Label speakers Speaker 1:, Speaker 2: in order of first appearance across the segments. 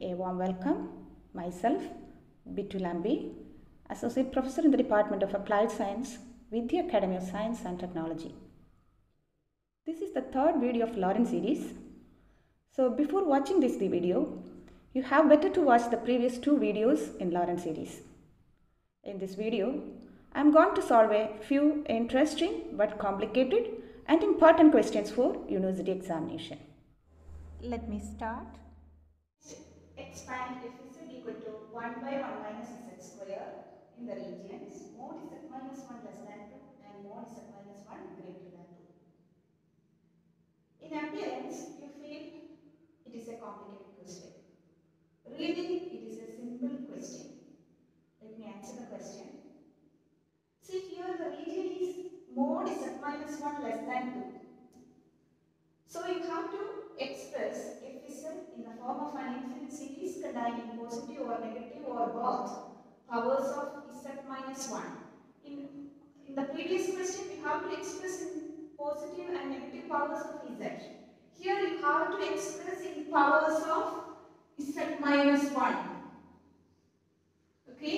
Speaker 1: A warm welcome. Myself, Bittu Lambi, Associate Professor in the Department of Applied Science with the Academy of Science and Technology. This is the third video of Laurent series. So before watching this video, you have better to watch the previous two videos in Laurent series. In this video, I am going to solve a few interesting but complicated and important questions for university examination. Let me start. Expand f is equal to 1 by 1 minus z square in the regions mod z minus 1 less than 2 and mod z minus 1 greater than 2. In appearance, you feel it is a complicated question. Really, it is a simple question. Let me answer the question. See here, the region is mod z minus 1 less than 2. So you have to express f is in the form of an infinite series containing positive or negative or both powers of z minus 1. In the previous question, we have to express in positive and negative powers of z. Here you have to express in powers of z minus 1. Okay?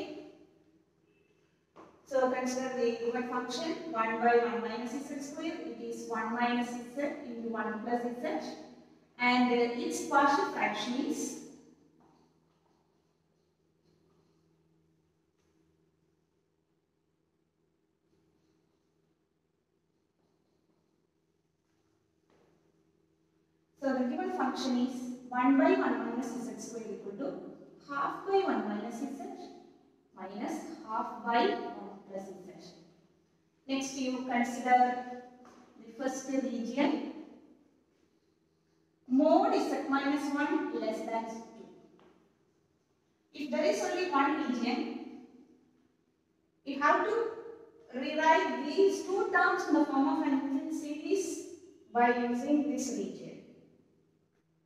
Speaker 1: So consider the given function 1 by 1 minus z square. It is 1 minus z into 1 plus z. And its partial fraction is so the given function is 1 by 1 minus z square equal to half by 1 minus z minus half by 1 plus z. Next you consider the first region mod z minus 1 less than 2. If there is only one region, you have to rewrite these two terms in the form of an infinite series by using this region.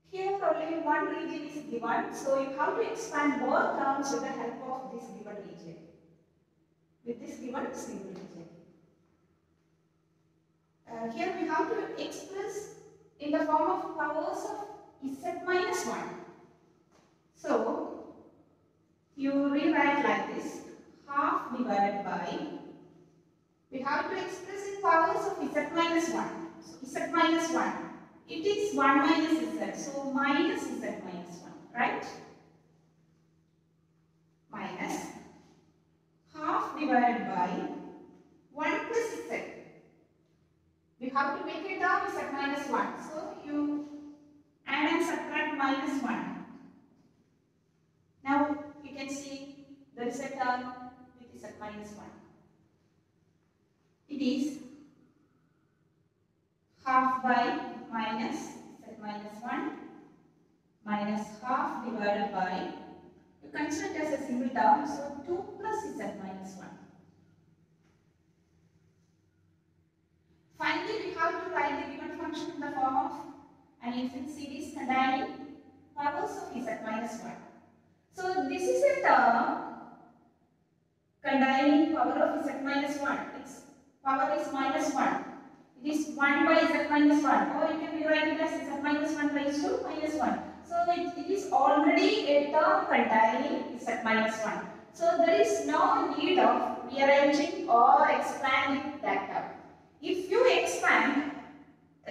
Speaker 1: Here only one region is given, so you have to expand both terms with the help of this given region. With this given single region. Here we have to express in the form of powers of z minus 1. So, you rewrite like this, half divided by, we have to express in powers of z minus 1. So, z minus 1, it is 1 minus z, so minus z minus 1, right? Minus half divided by 1 plus z. We have to make a term z minus 1. So, you add and subtract minus 1. Now, you can see there is a term with z minus 1. It is half by minus z minus 1 minus half divided by, you consider it as a single term, so 2 plus z minus 1. Finally, we have to write the given function in the form of an infinite series containing powers of z minus 1. So, this is a term containing power of z minus 1. Its power is minus 1. It is 1 by z minus 1, or you can rewrite it as z minus 1 raised to minus 1. So, it is already a term containing z minus 1. So, there is no need of rearranging or expanding that term. If you expand,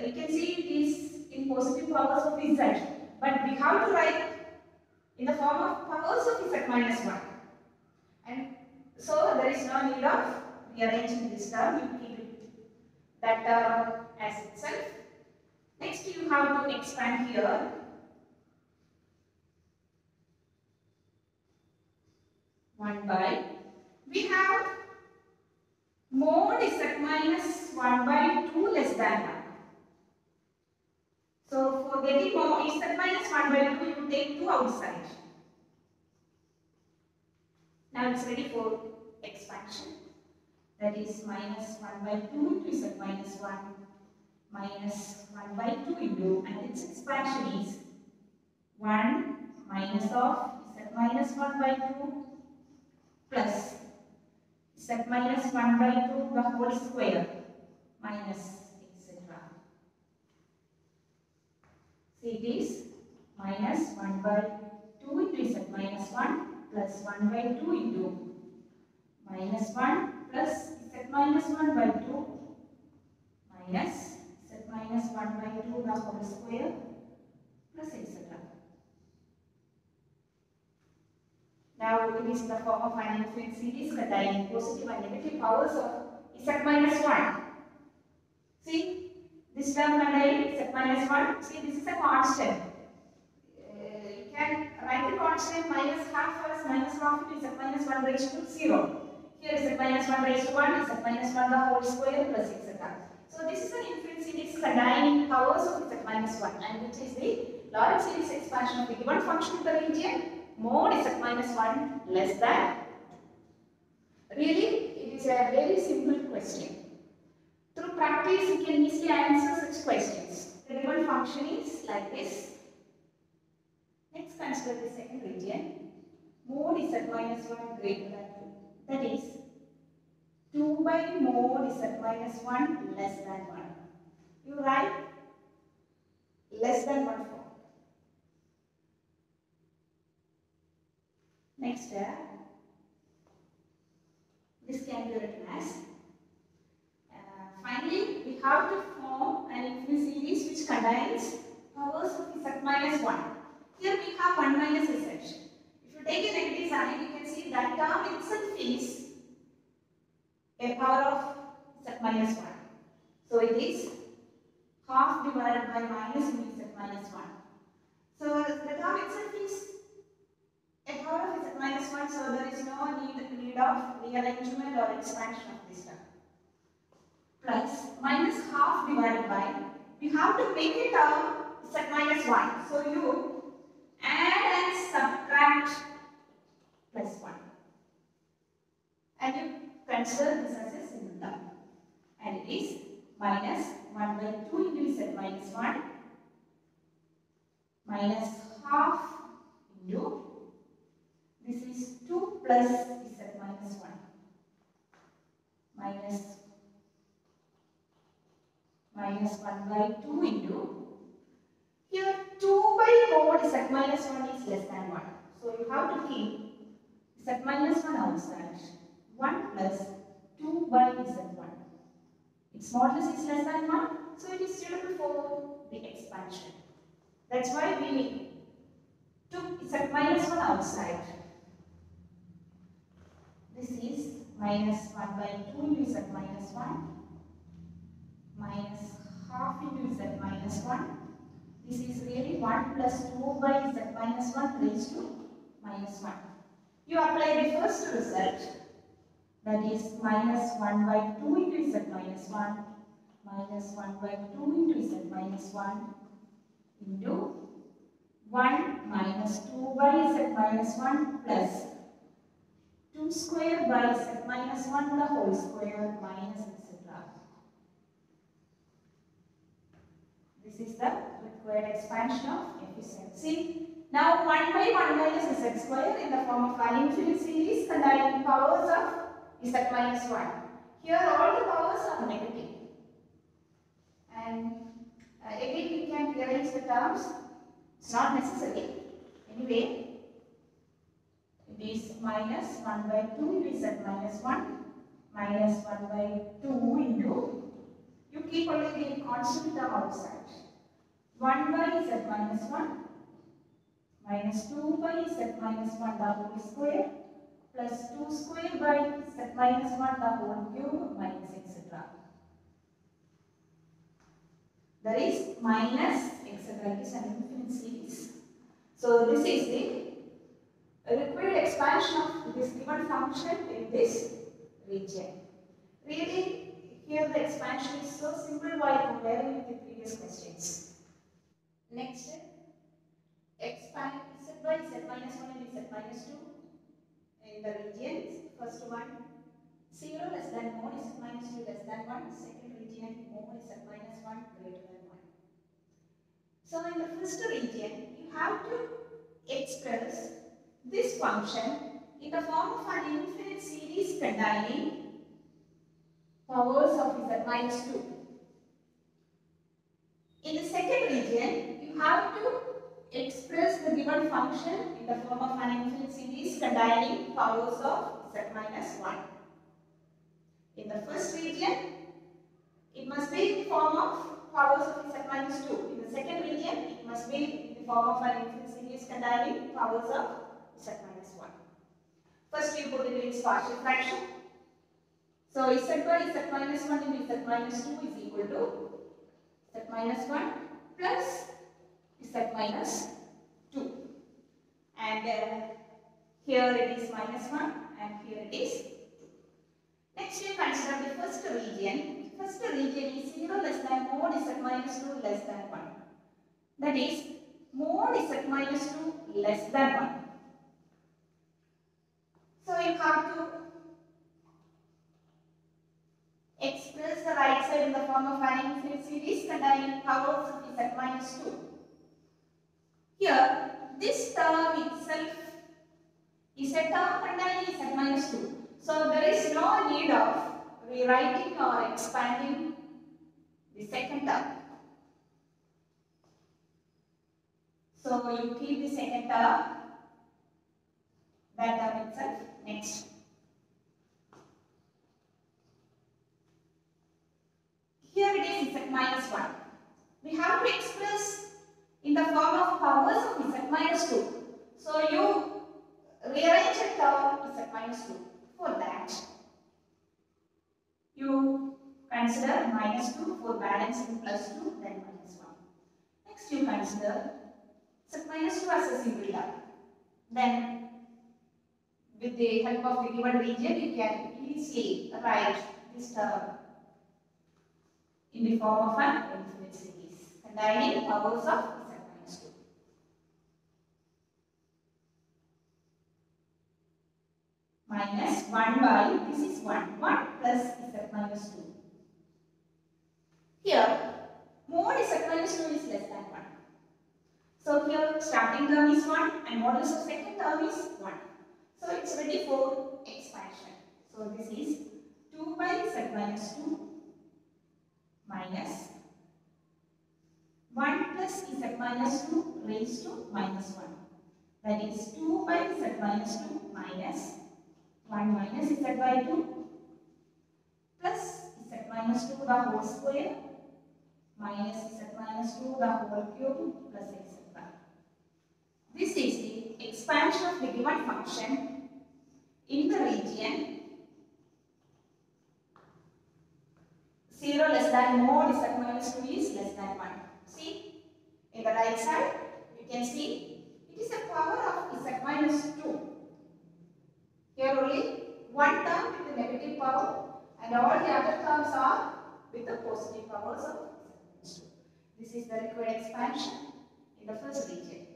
Speaker 1: you can see it is in positive powers of z, but we have to write in the form of powers of z minus 1. And so, there is no need of rearranging this term, you keep it that term as itself. Next, you have to expand here. One by, we have mod z minus 1 by 2 less than 1. So, for getting mod z minus 1 by 2, you take 2 outside. Now, it's ready for expansion. That is minus 1 by 2 into z minus 1 minus 1 by 2 into, and its expansion is 1 minus of z minus 1 by 2 plus z minus 1 by 2 the whole square minus etc. See, it is minus 1 by 2 2 into z minus 1 plus 1 by 2 into minus 1 plus z minus 1 by 2 minus z minus 1 by 2 the whole square plus etc. Now it is the form of an infinite series containing positive and negative powers of z minus 1. See, this term contains z minus 1. See, this is a constant. You can write the constant minus half as minus half into z minus 1 raised to 0. Here is z minus 1 raised to 1, z minus 1 the whole square plus etc. So this is an infinite series containing powers of z minus 1, and which is the Laurent series expansion of the given function in the region mod z minus 1 less than. Really, it is a very simple question. Through practice, you can easily answer such questions. The given function is like this. Next, consider the second region. Mod z minus 1 greater than 2. That is 2 by mod z minus 1 less than 1. You write less than 1 form. Next step, this can be written as finally we have to form an infinite series which contains powers of z minus 1. Here we have 1 minus z. If you take a negative sign, you can see that term itself is a power of z minus 1. So it is half divided by minus into z minus 1. So the term itself is a power of z minus 1, so there is no need of rearrangement or expansion of this term. Plus minus half divided by, we have to make a term z minus 1. So you add and subtract plus 1. And you consider this as a single term. And it is minus 1 by 2 into z minus 1 minus half into, this is 2 plus z minus 1 minus 1 by 2 into, here 2 by mod z minus 1 is less than 1. So you have to keep z minus 1 outside. 1 plus 2 by z1. Its modulus is less than 1, so it is suitable for the expansion. That's why we took z minus 1 outside. This is minus 1 by 2 into z minus 1 minus half into z minus 1. This is really 1 plus 2 by z minus 1 raised to minus 1. You apply the first result, that is minus 1 by 2 into z minus 1 minus 1 by 2 into z minus 1 into 1 minus 2 by z minus 1 plus 2 square by z minus 1 the whole square minus etc. This is the required expansion of efficiency. Now 1 by 1 minus z square in the form of an infinite series containing powers of z minus 1. Here all the powers are negative. And again we can rearrange the terms. It's not necessary. Anyway, it is minus 1 by 2 into z minus 1 minus 1 by 2 into, you keep only the constant term outside. 1 by z minus 1 minus 2 by z minus 1 the whole square plus 2 square by z minus 1 the whole cube minus etc. There is minus etc. It is an infinite series. So this is the required expansion of this given function in this region. Really, here the expansion is so simple while comparing with the previous questions. Next, expand z by z minus 1 and z minus 2 in the regions. First one, 0 less than mod z minus 2 less than 1. Second region, mod z minus 1 greater than 1. So in the first region, you have to express this function in the form of an infinite series containing powers of z minus 2. In the second region, you have to express the given function in the form of an infinite series containing powers of z minus 1. In the first region, it must be in the form of powers of z minus 2. In the second region, it must be in the form of an infinite series containing powers of z minus 1. First, you put it in its partial fraction. So, z by z minus 1 into z minus 2 is equal to z minus 1 plus z minus 2. And here it is minus 1 and here it is 2. Next, you consider the first region. First region is 0 less than mod z minus 2 less than 1. That is mod z minus 2 less than 1. So, you have to express the right side in the form of an infinite series containing powers of z minus 2. Here, this term itself is a term containing z minus 2. So, there is no need of rewriting or expanding the second term. So, you keep the second term, that term itself. Next. Here it is z minus 1. We have to express in the form of powers of z minus 2. So, you rearrange a term z minus 2. For that, you consider minus 2 for balancing plus 2, then minus 1. Next, you consider z minus 2 as a single term. Then, with the help of the given region, you can easily write this term in the form of an infinite series containing powers of z minus 2. Minus 1 by, this is 1 plus z minus 2. Here, mod z minus 2 is less than 1. So, here starting term is 1 and modulus of second term is 1. So, it is ready for expansion. So, this is 2 by z minus 2 minus 1 plus z minus 2 raised to minus 1. That is 2 by z minus 2 minus 1 minus z by 2 plus z minus 2 the whole square minus z minus 2 the whole cube plus etc. This is the expansion of the given function in the region 0 less than mod z minus 2 is less than 1. See, in the right side, you can see it is a power of z minus 2. Here only one term with the negative power and all the other terms are with the positive powers of z minus 2. This is the required expansion in the first region.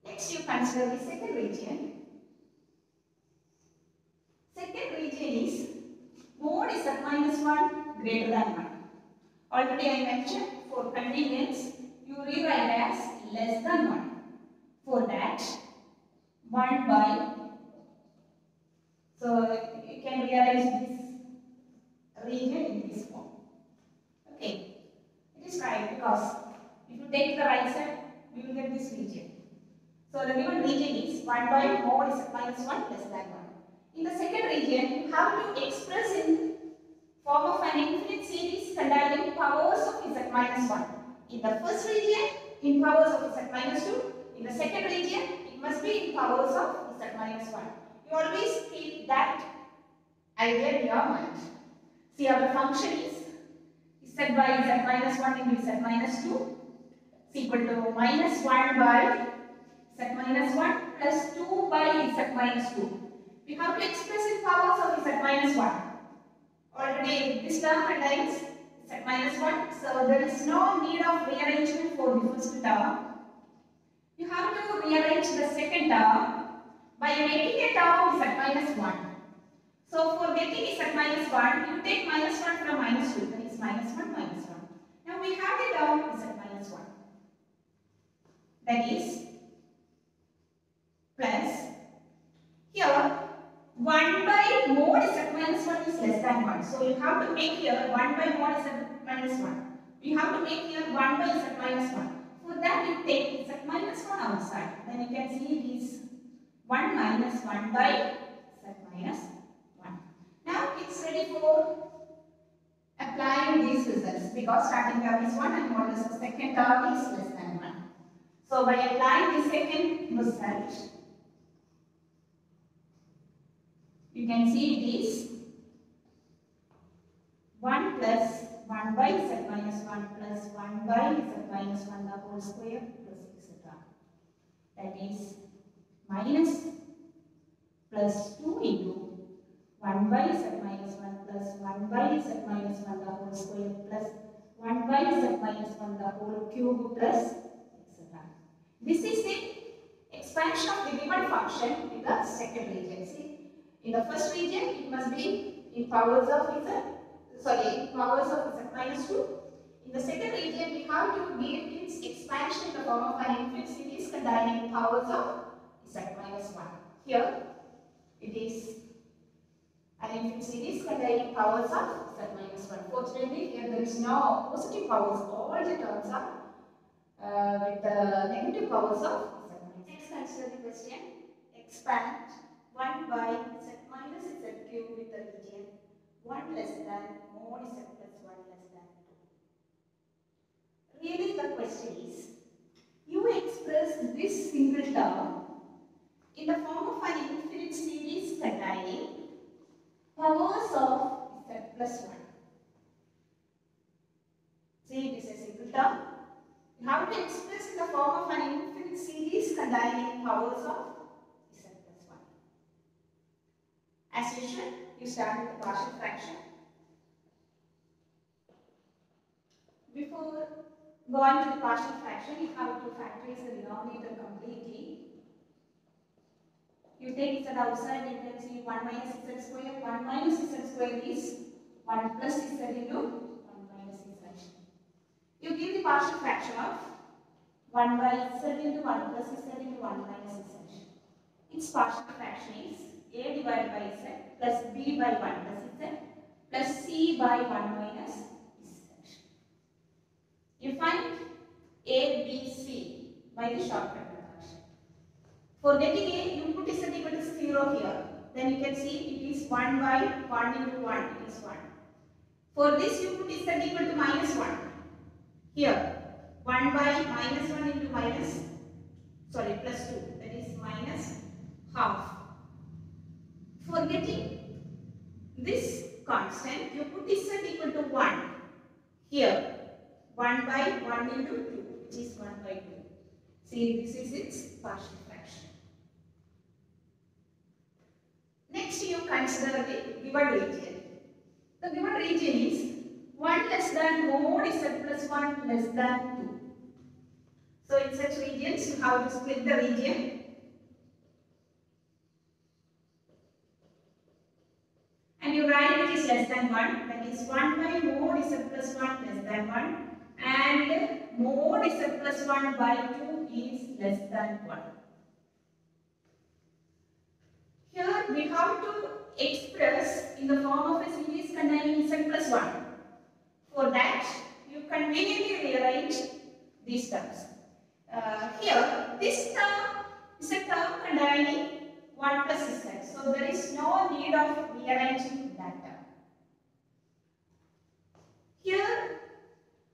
Speaker 1: Next, you consider the second region. Second region is mod z minus 1 greater than 1. Already I mentioned, for convenience, you rewrite as less than 1. For that, 1 by, so you can rearrange this region in this form. Okay, it is right because if you take the right side, you will get this region. So the given region is 1 by mod z minus 1 less than 1. In the second region, you have to express in form of an infinite series containing powers of z minus 1. In the first region, in powers of z minus 2. In the second region, it must be in powers of z minus 1. You always keep that idea in your mind. See, our function is z by z minus 1 into z minus 2 is equal to minus 1 by z minus 1 plus 2 by z minus 2. We have to express in powers of z minus 1. Already this term contains z minus 1, so there is no need of rearrangement for the first term. You have to rearrange the second term by making a term z minus 1. So for getting z minus 1, you take minus 1 from minus 2, that is minus 1 minus 1. Now we have the term z minus 1. That is plus, here 1 by mod z minus 1 is less than 1. So you have to make here 1 by mod z minus 1. You have to make here 1 by z minus 1. For that you take z minus 1 outside. Then you can see it is 1 minus 1 by z minus 1. Now it's ready for applying these results because starting term is 1 and modulus of second term is less than 1. So by applying the second result, you can see it is 1 plus 1 by z minus 1 plus 1 by z minus 1 the whole square plus etc. That is minus plus 2 into 1 by z minus 1 plus 1 by z minus 1 the whole square plus 1 by z minus 1 the whole cube plus etc. This is the expansion of the given function in the second region. See, in the first region it must be in powers of powers of z minus 2. In the second region we have to give its expansion in the form of an infinite series containing powers of z minus 1. Here it is an infinite series containing powers of z minus 1. Fortunately here there is no positive powers, all the terms are with the negative powers of z minus 1. Next consider the question. Expand 1 by z minus z cube with the region 1 less than mod z plus 1 less than 2. Really the question is, you express this single term in the form of an infinite series containing powers of z plus 1. See, it is a single term. You have to express in the form of an infinite series containing powers of z plus 1. As usual, you start with the partial fraction. Before going to the partial fraction, you have to factorize the denominator completely. You take z outside, you can see 1 minus z square. 1 minus z square is 1 plus z into 1 minus z. You give the partial fraction of 1 by z into 1 plus z into 1 minus z. Its partial fraction is a divided by z plus b by 1 plus z plus c by 1 minus z. You find a, b, c by the shortcut method. For getting a, you put z equal to 0 here. Then you can see it is 1 by 1 into 1 is 1. For this you put z equal to minus 1. Here 1 by minus 1 into plus 2, that is minus half. For getting this constant, you put z equal to 1. Here 1 by 1 into 2, which is 1 by 2. See, this is its partial fraction. Next you consider the given region. The given region is 1 less than mod z plus 1 less than 2. So in such regions you have to split the region. And you write it is less than 1, that is 1 by mod z plus 1 less than 1 and mod z plus 1 by 2 is less than 1. Here we have to express in the form of a series containing z plus 1. For that, you conveniently rearrange these terms. Here, this term is a term containing 1 plus z. So there is no need of rearranging that term. Here,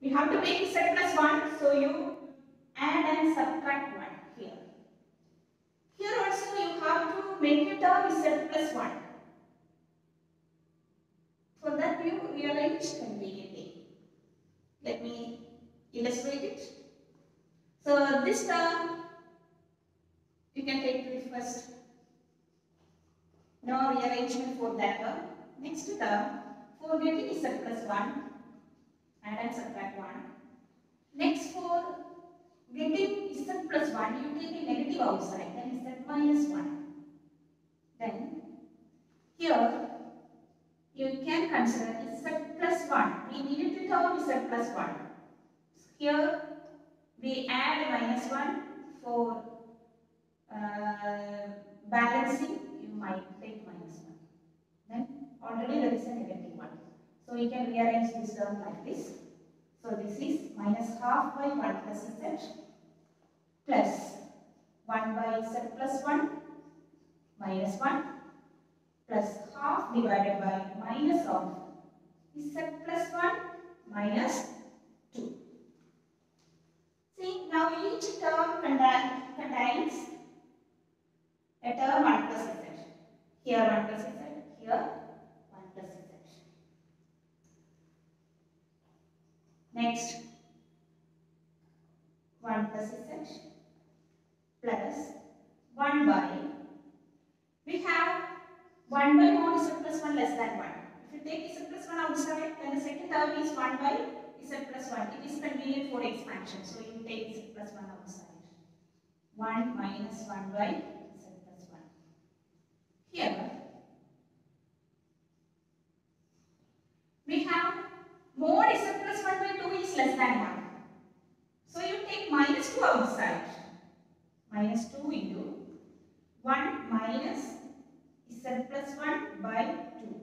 Speaker 1: we have to make z plus 1. So you add and subtract 1 here. Here also you have to make a term z plus 1. For that you rearrange conveniently. Let me illustrate it. So this term you can take the first. No rearrangement for that term. Next term, for getting z plus 1, add and subtract 1. Next for getting z plus 1, you take a negative outside, that is z minus 1. Then here you can consider z plus 1. We needed to term z plus 1. Here we add minus 1 for balancing. You might take minus 1. Then already there is a negative 1. So we can rearrange this term like this. So this is minus half by 1 plus z plus 1 by z plus 1 minus 1 plus half divided by minus of z plus 1 minus 2. See, now each term contains a term 1 plus z. Here 1 plus z, here 1 plus z. Next, 1 plus z plus 1 by, we have 1 by mod z plus 1 less than 1. If you take z plus 1 outside, then the second term is 1 by z plus 1. It is convenient for expansion, so you take z plus 1 outside. 1 minus 1 by z plus 1. Here, we have mod z plus 1 by 2 is less than 1. So you take minus 2 outside. Minus 2 into 1 minus z plus 1 by 2.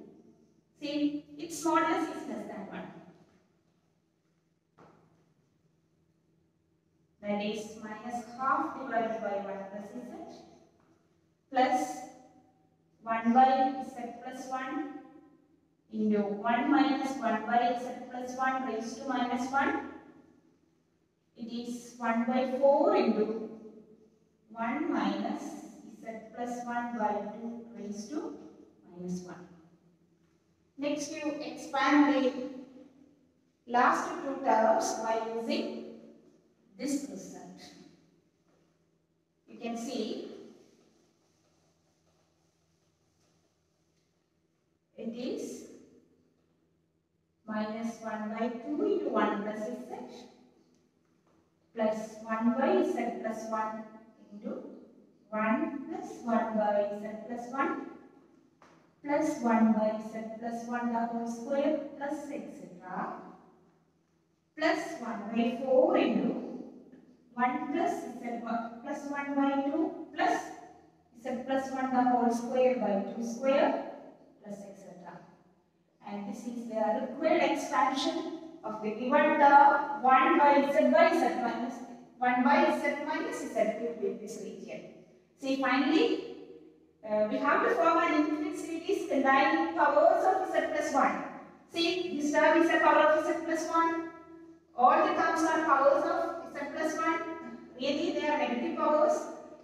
Speaker 1: See, its modulus is less than 1. That is minus half divided by 1 plus z plus 1 by z plus 1 into 1 minus 1 by z plus 1 raised to minus 1. It is 1 by 4 into 1 minus z plus 1 by 2 raised to minus 1. Next, you expand the last two terms by using this result. You can see it is minus 1 by 2 into 1 plus z plus 1 by z plus 1 into 1 plus 1 by z plus 1 plus 1 by z plus 1 the whole square plus etc. plus 1 by 4 into 1 plus z plus 1 by 2 plus z plus 1 the whole square by 2 square plus etc. And this is the required expansion of the given term 1 by z minus 1 by z minus z cubed in this region. See, finally, we have to form an infinite series containing powers of z plus 1. See, this term is a power of z plus 1. All the terms are powers of z plus 1. Really, they are negative powers.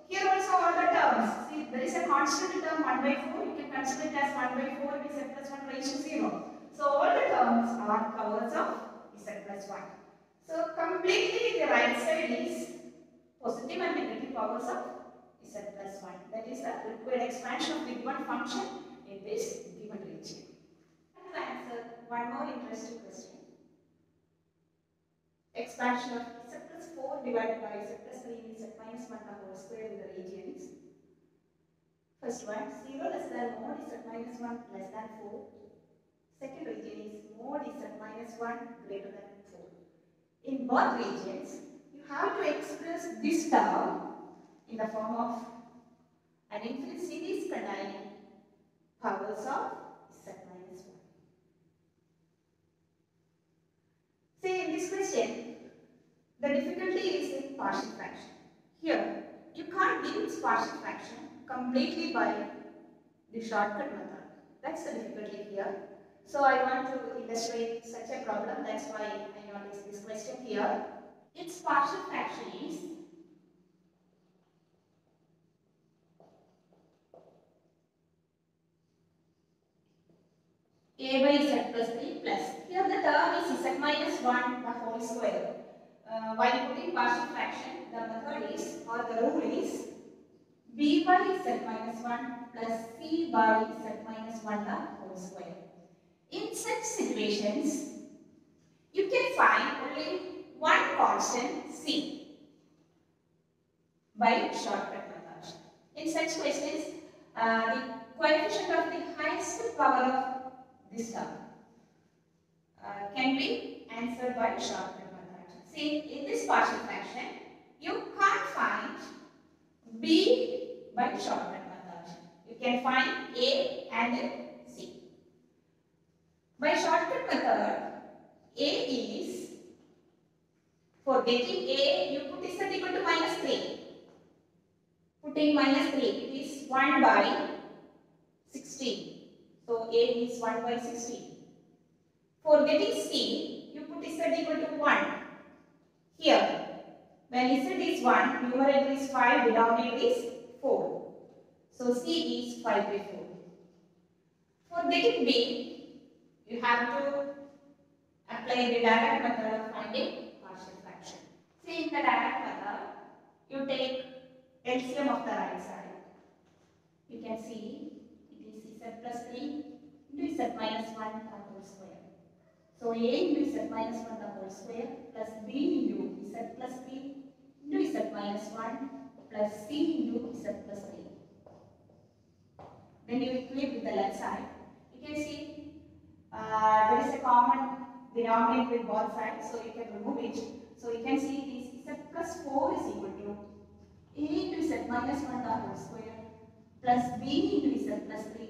Speaker 1: Here also all the terms. See, there is a constant term 1 by 4. You can consider it as 1 by 4 into z plus 1 raised to 0. So, all the terms are powers of z plus 1. So, completely the right side is positive and negative powers of z plus 1. That is the required expansion of the given function in this given region. To answer one more interesting question. Expansion of z plus 4 divided by z plus 3 into z minus 1 the whole square in the regions. First one, 0 less than mod z minus 1 less than 4. Second region is mod z minus 1 greater than 4. In both regions, you have to express this term in the form of an infinite series containing powers of z minus 1. See, in this question, the difficulty is in partial fraction. Here, you can't give this partial fraction completely by the shortcut method. That's the difficulty here. So, I want to illustrate such a problem. That's why I noticed this question here. Its partial fraction is a by z plus 3 plus. Here the term is z minus 1 the whole square. While putting partial fraction, the method is or the rule is b by z minus 1 plus c by z minus 1 the whole square. In such situations, you can find only one constant c by shortcut method. In such questions, the coefficient of the highest power of this term can be answered by shortcut method. See, in this partial fraction, you can't find b by shortcut method. You can find a and c. By shortcut method, a is For getting a, you put z equal to minus 3. Putting minus 3, it is 1 by 16. So a is 1 by 16. For getting c, you put z equal to 1. Here, when z is 1, numerator is 5, denominator is 4. So c is 5 by 4. For getting b, you have to apply the direct method of finding partial fraction. See, in the direct method, you take LCM of the right side. You can see it is z plus 3 into z minus 1 the whole square. So a into z minus 1 the whole square plus b into z plus 3 into z minus 1 plus c into z plus 3. When you equate with the left side, you can see there is a common denominator with both sides, so you can remove it. So you can see this z plus 4 is equal to a into z minus 1 the whole square plus b into z plus 3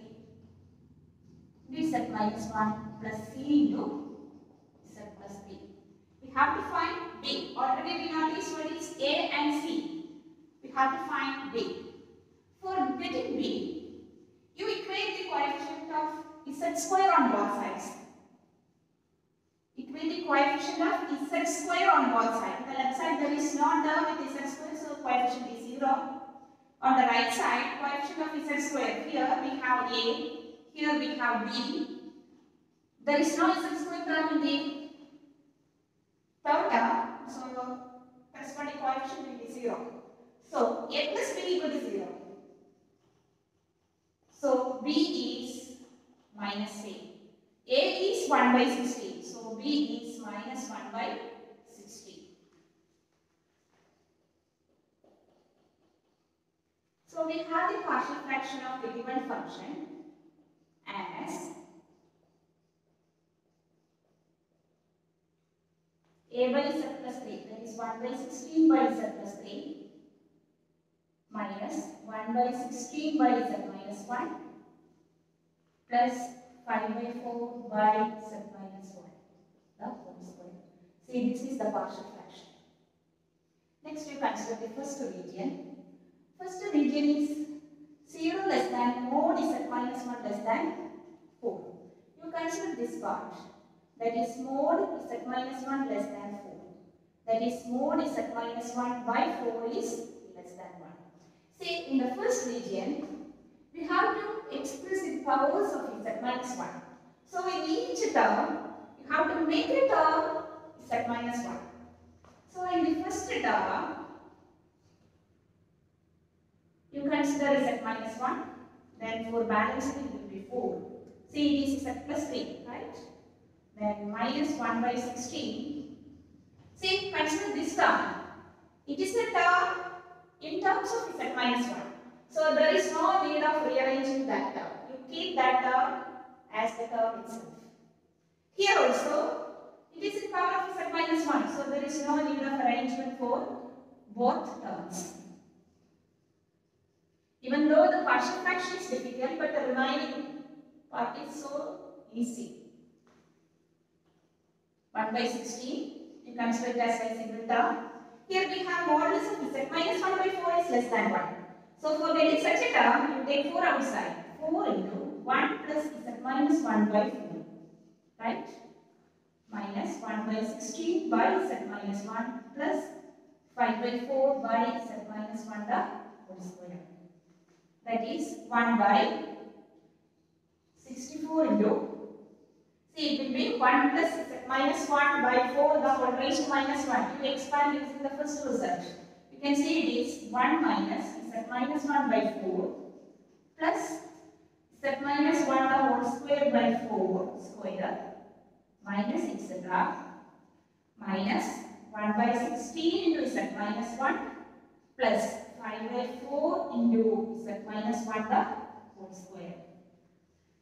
Speaker 1: into z minus 1 plus c into z plus 3. We have to find b. Already we noticed what is a and c. We have to find b. For getting b, you equate the coefficient of z square on both sides. Equate the coefficient of z square on both sides. On the left side there is no term with z square, so coefficient is 0. On the right side, coefficient of z square. Here we have a, here we have b. There is no z square term in the third term, so corresponding coefficient will be 0. So a plus b equal to 0. So b is minus a. A is 1 by 60. So b is minus 1 by 60. So we have the partial fraction of the given function as a by z plus 3, that is 1 by 16 by z plus 3 minus 1 by 16 by z minus 1 plus 5 by 4 by z minus 1, the whole square. See, this is the partial fraction. Next, you consider the first region. First region is 0 less than mod z minus 1 less than 4. You consider this part, that is mod z minus 1 less than 4. That is mod z minus 1 by 4 is less than 1. See, in the first region, we have to express the powers of z minus 1. So in each term, you have to make a term z minus 1. So in the first term, you consider z minus 1. Then for balancing it will be 4. See, it is z plus 3, right? Then minus 1 by 16. See, consider this term. It is a term in terms of z minus 1. So there is no need of rearranging that term. You keep that term as the term itself. Here also, it is in power of z minus 1. So there is no need of arrangement for both terms. Even though the partial fraction is difficult, but the remaining part is so easy. 1 by 16, you consider it as a single term. Here we have modulus of z minus 1 by 4 is less than 1. So for getting such a term, you take 4 outside. 4 into 1 plus z minus 1 by 4. Right? Minus 1 by 16 by z minus 1 plus 5 by 4 by z minus 1 the whole square. That is 1 by 64 into, see, it will be 1 plus z minus 1 by 4 the whole raised to minus 1. You expand using the first result. You can see it is 1 minus z minus 1 by 4 plus z minus 1 the whole square by 4 square minus etc. minus 1 by 16 into z minus 1 plus 5 by 4 into z minus 1 the whole square.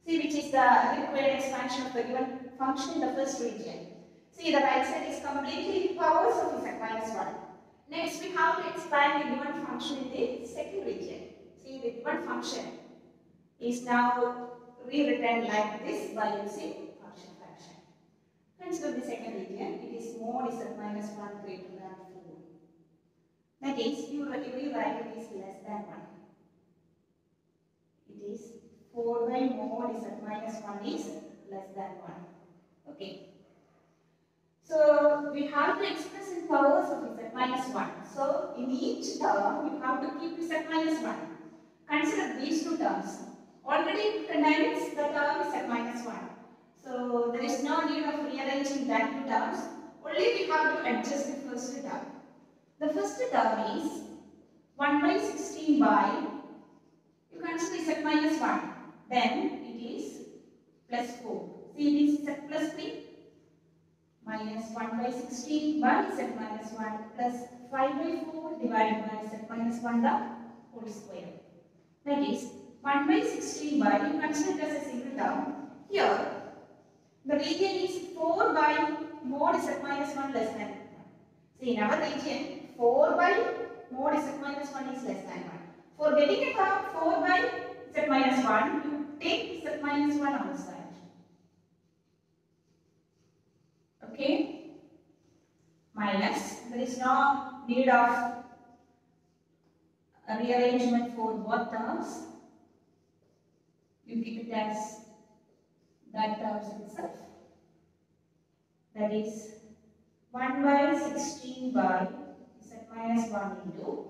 Speaker 1: See, which is the required expansion of the given function in the first region. See, the right side is completely powers of z minus 1. Next, we have to expand the given function in the second region. See, the given function is now rewritten like this by using partial fraction. Consider the second region. It is mod z minus 1 greater than 4. That is, you write it is less than 1. It is 4 by mod z minus 1 is less than 1. Okay. So we have to express in powers of z minus 1. So in each term, you have to keep z minus 1. Consider these two terms. Already contains the term z minus 1. So there is no need of rearranging that two terms. Only we have to adjust the first term. The first term is 1 by 16 by, you consider z minus 1. Then it is plus 4. See, it is z plus 3 minus 1 by 16 by z minus 1 plus 5 by 4 divided by z minus 1 the whole square. That is 1 by 16 by, you consider it as a single term. Here, the region is 4 by mod z minus 1 less than 1. See, in our region, 4 by mod z minus 1 is less than 1. For getting a term 4 by z minus 1, you take z minus 1 outside. Okay? Minus, there is no need of a rearrangement for both terms. You keep it as that terms itself. That is 1 by 16 by z minus 1 into.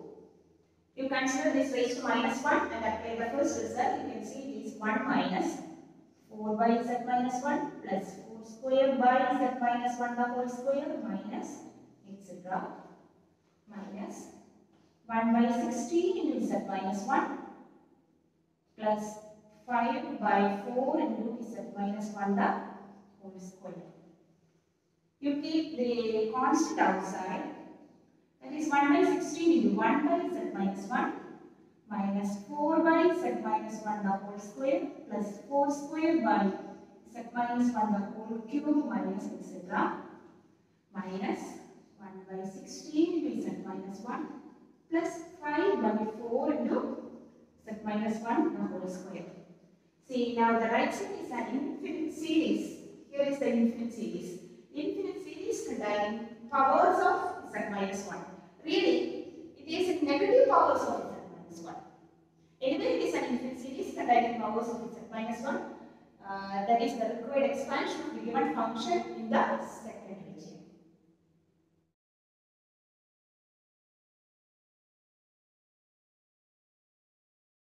Speaker 1: You consider this raised to minus 1 and apply the first result. You can see it is 1 minus 4 by z minus 1 plus 4 square by z minus 1 the whole square minus etc. minus 1 by 16 into z minus 1 plus 5 by 4 into z minus 1 the whole square. You keep the constant outside. That is 1 by 16 into 1 by z minus 1 minus 4 by z minus 1 the whole square plus 4 square by z minus 1 the whole cube minus etc. minus 1 by 16 into z minus 1 plus 5 by 4 into z minus 1 the whole square. See, now the right side is an infinite series. Here is the infinite series. Infinite series containing powers of z minus 1. Really, it is negative powers of z minus 1. Anyway, it is an infinite series containing powers of z minus 1. That is the required expansion of the given function in the